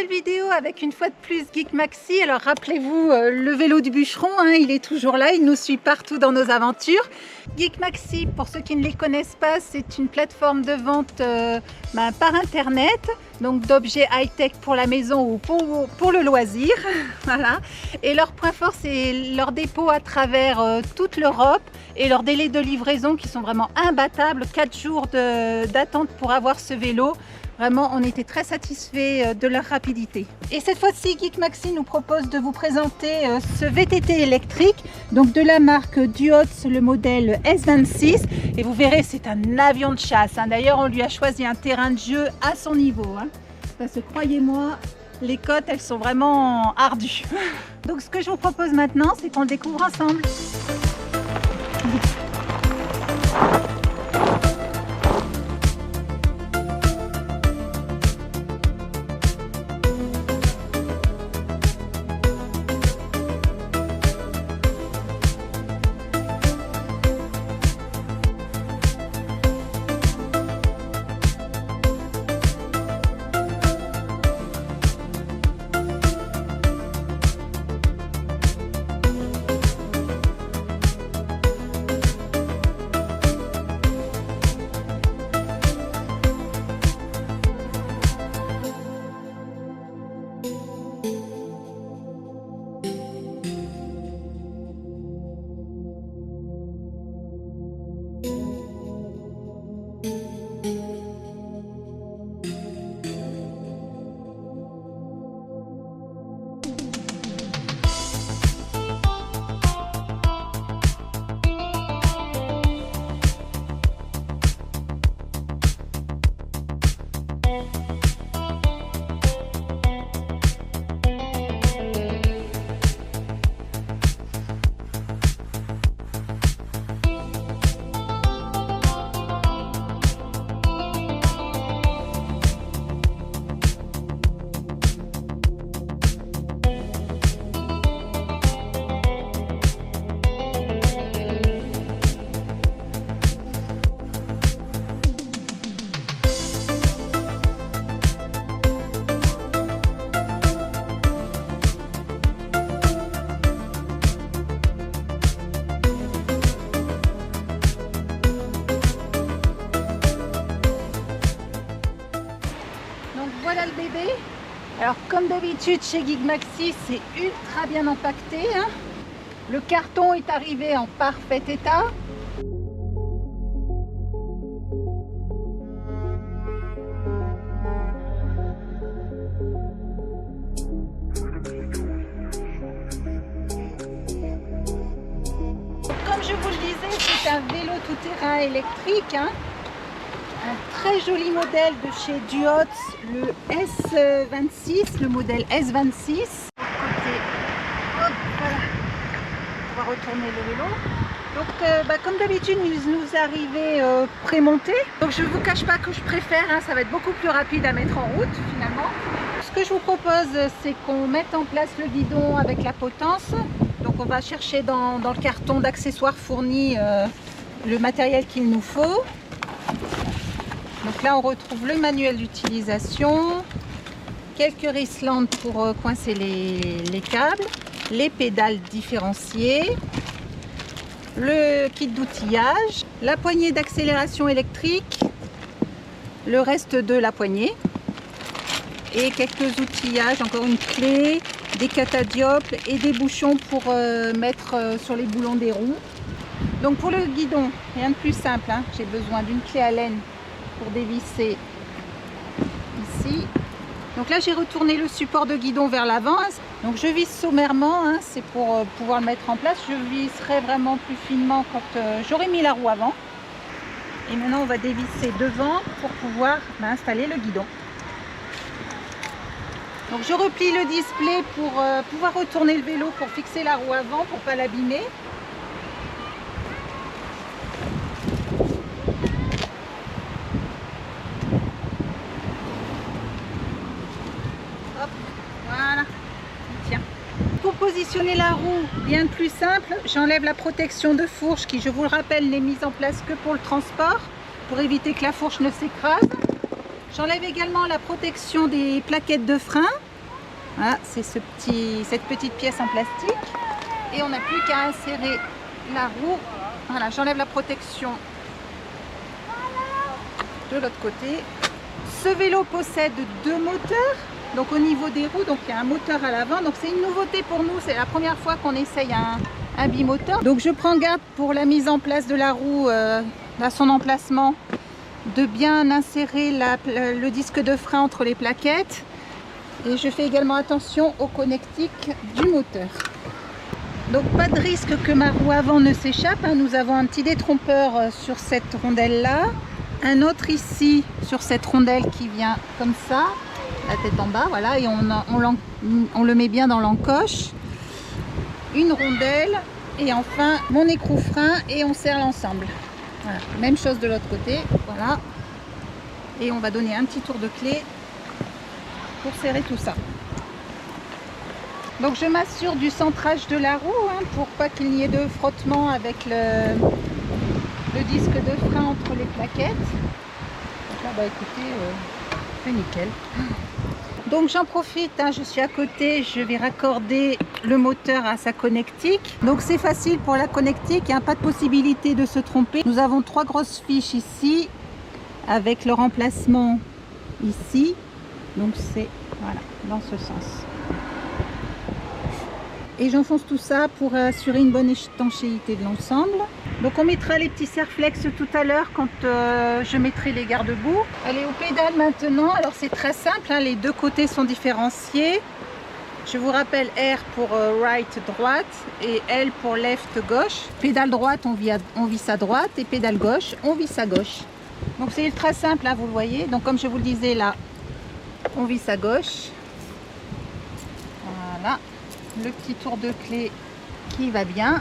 nouvelle vidéo avec une fois de plus Geek Maxi. Alors rappelez-vous le vélo du bûcheron, hein, il est toujours là, il nous suit partout dans nos aventures. Geek Maxi, pour ceux qui ne les connaissent pas, c'est une plateforme de vente par internet, donc d'objets high-tech pour la maison ou pour le loisir. Voilà. Et leur point fort, c'est leur dépôt à travers toute l'Europe et leurs délais de livraison qui sont vraiment imbattables. 4 jours d'attente pour avoir ce vélo. Vraiment, on était très satisfaits de leur rapidité. Et cette fois-ci, Geek Maxi nous propose de vous présenter ce VTT électrique, donc de la marque Duotz, le modèle S26. Et vous verrez, c'est un avion de chasse. Hein. D'ailleurs, on lui a choisi un terrain de jeu à son niveau. Hein. Parce que croyez-moi, les côtes, elles sont vraiment ardues. Donc, ce que je vous propose maintenant, c'est qu'on le découvre ensemble. Voilà le bébé. Alors comme d'habitude chez Geek Maxi, c'est ultra bien empaqueté. Hein. Le carton est arrivé en parfait état. Comme je vous le disais, c'est un vélo tout-terrain électrique. Hein. Un très joli modèle de chez Duotz, le S26, le modèle S26. Hop, voilà. On va retourner le vélo. Donc comme d'habitude, il nous est arrivé pré-monté. Donc je ne vous cache pas que je préfère, hein, ça va être beaucoup plus rapide à mettre en route finalement. Ce que je vous propose, c'est qu'on mette en place le guidon avec la potence. Donc on va chercher dans le carton d'accessoires fournis le matériel qu'il nous faut. Donc là on retrouve le manuel d'utilisation, quelques risslandes pour coincer les câbles, les pédales différenciées, le kit d'outillage, la poignée d'accélération électrique, le reste de la poignée et quelques outillages, encore une clé, des catadioples et des bouchons pour mettre sur les boulons des roues. Donc pour le guidon, rien de plus simple, hein. J'ai besoin d'une clé Allen pour dévisser ici. Donc là j'ai retourné le support de guidon vers l'avant. Donc je visse sommairement, hein, c'est pour pouvoir le mettre en place. Je visserai vraiment plus finement quand j'aurai mis la roue avant. Et maintenant on va dévisser devant pour pouvoir installer le guidon. Donc je replie le display pour pouvoir retourner le vélo pour fixer la roue avant pour ne pas l'abîmer. Positionner la roue, bien plus simple, j'enlève la protection de fourche qui, je vous le rappelle, n'est mise en place que pour le transport, pour éviter que la fourche ne s'écrase. J'enlève également la protection des plaquettes de frein Voilà, c'est cette petite pièce en plastique. Et on n'a plus qu'à insérer la roue. Voilà, j'enlève la protection de l'autre côté. Ce vélo possède 2 moteurs. Donc au niveau des roues, donc il y a un moteur à l'avant. Donc c'est une nouveauté pour nous. C'est la première fois qu'on essaye un bimoteur. Donc je prends garde pour la mise en place de la roue à son emplacement, de bien insérer le disque de frein entre les plaquettes. Et je fais également attention au connectique du moteur. Donc pas de risque que ma roue avant ne s'échappe. Nous avons un petit détrompeur sur cette rondelle là. Un autre ici sur cette rondelle qui vient comme ça. La tête en bas, voilà. Et on le met bien dans l'encoche. Une rondelle. Et enfin mon écrou frein. Et on serre l'ensemble. Voilà. Même chose de l'autre côté. Voilà. Et on va donner un petit tour de clé pour serrer tout ça. Donc je m'assure du centrage de la roue pour pas qu'il n'y ait de frottement avec le disque de frein entre les plaquettes. Donc là, bah écoutez, c'est nickel. Donc j'en profite, je suis à côté, je vais raccorder le moteur à sa connectique. Donc c'est facile pour la connectique, il n'y a pas de possibilité de se tromper. Nous avons 3 grosses fiches ici avec le remplacement ici. Donc c'est voilà, dans ce sens. Et j'enfonce tout ça pour assurer une bonne étanchéité de l'ensemble. Donc on mettra les petits serflex tout à l'heure quand je mettrai les garde-boue. Allez, aux pédales maintenant. Alors c'est très simple, les 2 côtés sont différenciés. Je vous rappelle R pour right droite et L pour left gauche. Pédale droite, on visse à droite, et pédale gauche, on visse à gauche. Donc c'est ultra simple, vous le voyez. Donc comme je vous le disais là, on visse à gauche. Voilà. Le petit tour de clé qui va bien.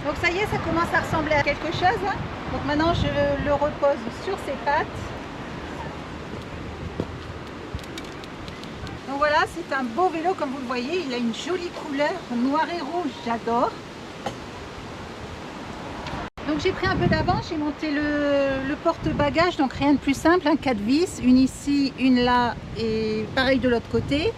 Donc ça y est, ça commence à ressembler à quelque chose. Donc maintenant je le repose sur ses pattes. Donc voilà, c'est un beau vélo comme vous le voyez. Il a une jolie couleur noir et rouge, j'adore. Donc j'ai pris un peu d'avance, j'ai monté le porte-bagages, donc rien de plus simple, 4 vis, une ici, une là et pareil de l'autre côté.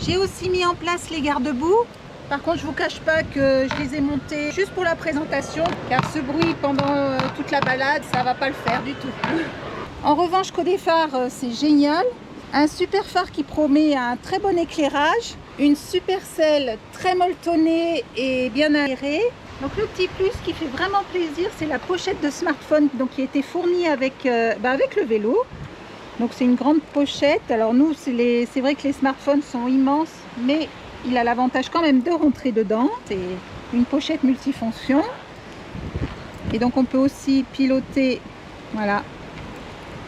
J'ai aussi mis en place les garde-boue. Par contre, je vous cache pas que je les ai montés juste pour la présentation, car ce bruit pendant toute la balade, ça va pas le faire du tout. En revanche, côté phare, c'est génial. Un super phare qui promet un très bon éclairage, une super selle très molletonnée et bien aérée. Donc le petit plus qui fait vraiment plaisir, c'est la pochette de smartphone donc, qui a été fournie avec, avec le vélo. Donc c'est une grande pochette. Alors nous, c'est vrai que les smartphones sont immenses, mais il a l'avantage quand même de rentrer dedans. C'est une pochette multifonction. Et donc on peut aussi piloter, voilà,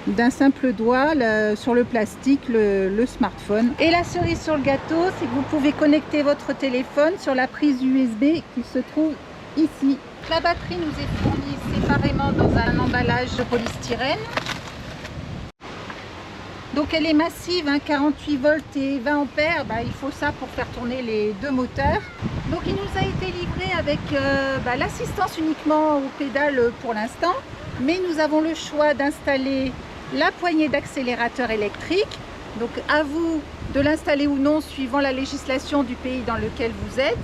d'un simple doigt sur le plastique le smartphone. Et la cerise sur le gâteau, c'est que vous pouvez connecter votre téléphone sur la prise USB qui se trouve ici. La batterie nous est fournie séparément dans un emballage de polystyrène. Donc elle est massive, 48 volts et 20 ampères, il faut ça pour faire tourner les 2 moteurs. Donc il nous a été livré avec l'assistance uniquement aux pédales pour l'instant, mais nous avons le choix d'installer la poignée d'accélérateur électrique. Donc à vous de l'installer ou non suivant la législation du pays dans lequel vous êtes.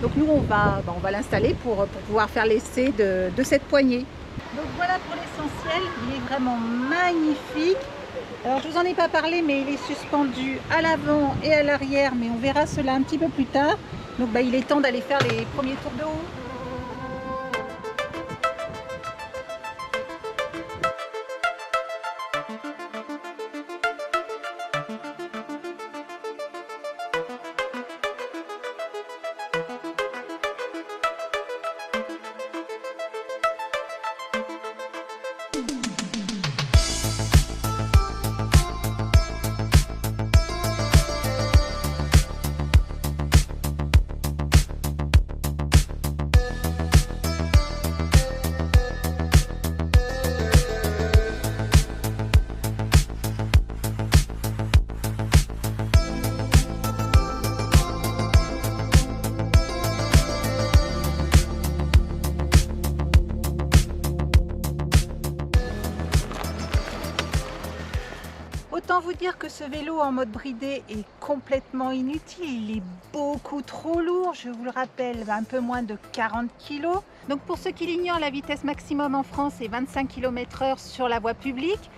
Donc nous on va l'installer pour pouvoir faire l'essai de cette poignée. Donc voilà pour l'essentiel, il est vraiment magnifique. Alors je vous en ai pas parlé, mais il est suspendu à l'avant et à l'arrière, mais on verra cela un petit peu plus tard. Donc il est temps d'aller faire les premiers tours de roue. Autant vous dire que ce vélo en mode bridé est complètement inutile, il est beaucoup trop lourd, je vous le rappelle, un peu moins de 40 kg. Donc pour ceux qui l'ignorent, la vitesse maximum en France est 25 km/h sur la voie publique.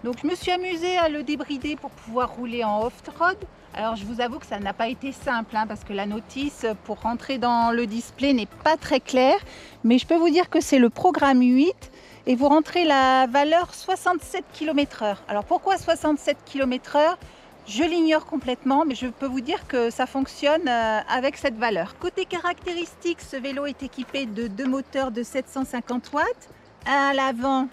Donc je me suis amusée à le débrider pour pouvoir rouler en off-road. Alors je vous avoue que ça n'a pas été simple parce que la notice pour rentrer dans le display n'est pas très claire. Mais je peux vous dire que c'est le programme 8 et vous rentrez la valeur 67 km/h. Alors pourquoi 67 km/h? Je l'ignore complètement, mais je peux vous dire que ça fonctionne avec cette valeur. Côté caractéristiques, ce vélo est équipé de 2 moteurs de 750 watts, un à l'avant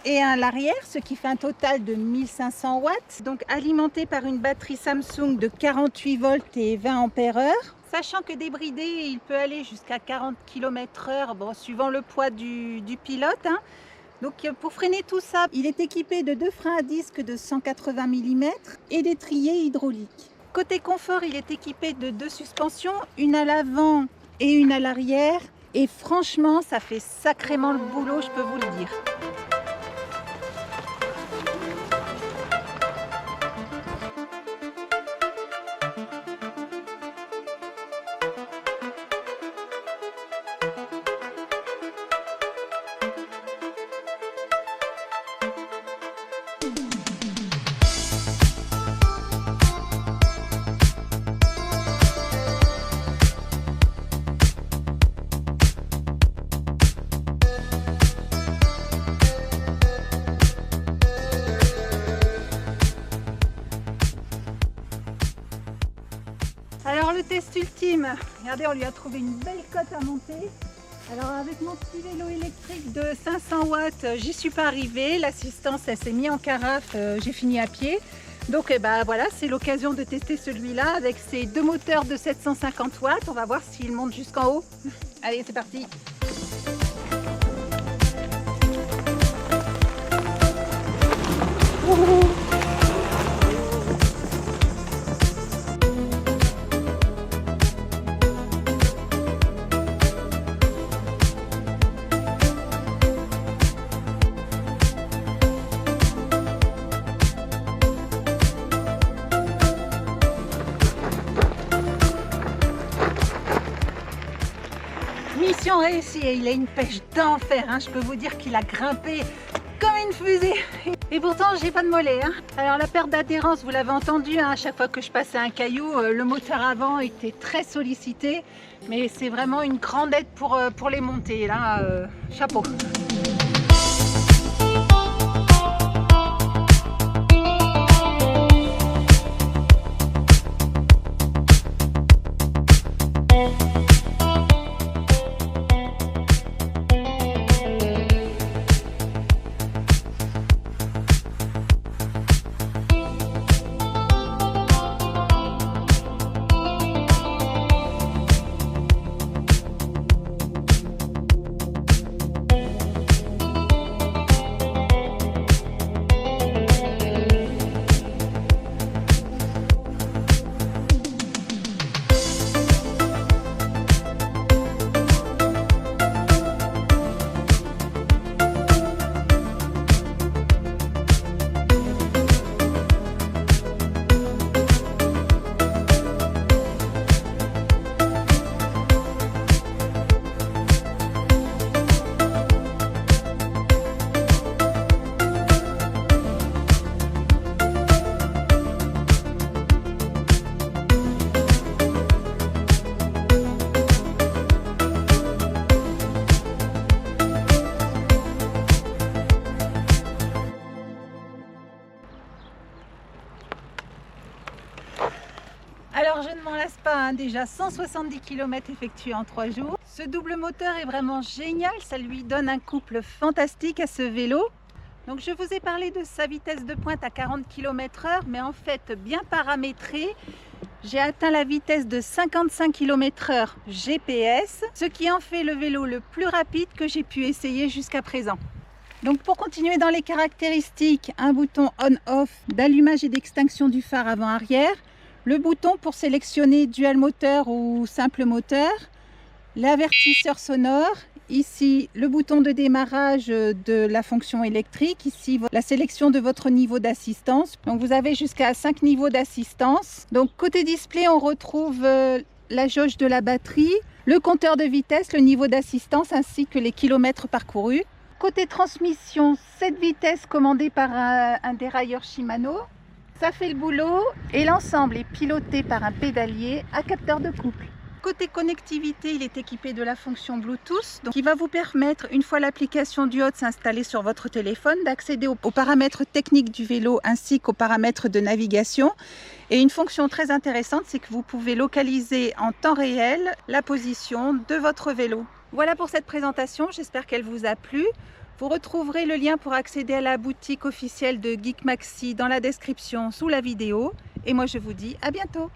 et un à l'arrière, ce qui fait un total de 1500 watts, donc alimenté par une batterie Samsung de 48 volts et 20 ampères-heure. Sachant que débridé, il peut aller jusqu'à 40 km/h, bon, suivant le poids du pilote. Donc pour freiner tout ça, il est équipé de 2 freins à disque de 180 mm et d'étriers hydrauliques. Côté confort, il est équipé de 2 suspensions, une à l'avant et une à l'arrière. Et franchement, ça fait sacrément le boulot, je peux vous le dire. Alors le test ultime, regardez, on lui a trouvé une belle cote à monter. Alors avec mon petit vélo électrique de 500 watts, j'y suis pas arrivée. L'assistance, elle s'est mise en carafe, j'ai fini à pied. Donc voilà, c'est l'occasion de tester celui-là avec ses 2 moteurs de 750 watts. On va voir s'il monte jusqu'en haut. Allez, c'est parti. Mission réussie et il a une pêche d'enfer, je peux vous dire qu'il a grimpé comme une fusée. Et pourtant j'ai pas de mollet. Alors la perte d'adhérence, vous l'avez entendu, à chaque fois que je passais un caillou, le moteur avant était très sollicité. Mais c'est vraiment une grande aide pour les montées, là, chapeau. Alors je ne m'en lasse pas, déjà 170 km effectués en 3 jours. Ce double moteur est vraiment génial, ça lui donne un couple fantastique à ce vélo. Donc je vous ai parlé de sa vitesse de pointe à 40 km/h, mais en fait bien paramétrée, j'ai atteint la vitesse de 55 km/h GPS, ce qui en fait le vélo le plus rapide que j'ai pu essayer jusqu'à présent. Donc pour continuer dans les caractéristiques, un bouton on-off d'allumage et d'extinction du phare avant-arrière, le bouton pour sélectionner dual moteur ou simple moteur, l'avertisseur sonore ici le bouton de démarrage de la fonction électrique, ici la sélection de votre niveau d'assistance. Donc vous avez jusqu'à 5 niveaux d'assistance. Donc côté display, on retrouve la jauge de la batterie, le compteur de vitesse, le niveau d'assistance ainsi que les kilomètres parcourus. Côté transmission, 7 vitesses commandées par un dérailleur Shimano. Ça fait le boulot et l'ensemble est piloté par un pédalier à capteur de couple. Côté connectivité, il est équipé de la fonction Bluetooth, donc qui va vous permettre, une fois l'application Duotz installée sur votre téléphone, d'accéder aux paramètres techniques du vélo ainsi qu'aux paramètres de navigation. Et une fonction très intéressante, c'est que vous pouvez localiser en temps réel la position de votre vélo. Voilà pour cette présentation, j'espère qu'elle vous a plu. Vous retrouverez le lien pour accéder à la boutique officielle de Geek Maxi dans la description sous la vidéo. Et moi je vous dis à bientôt.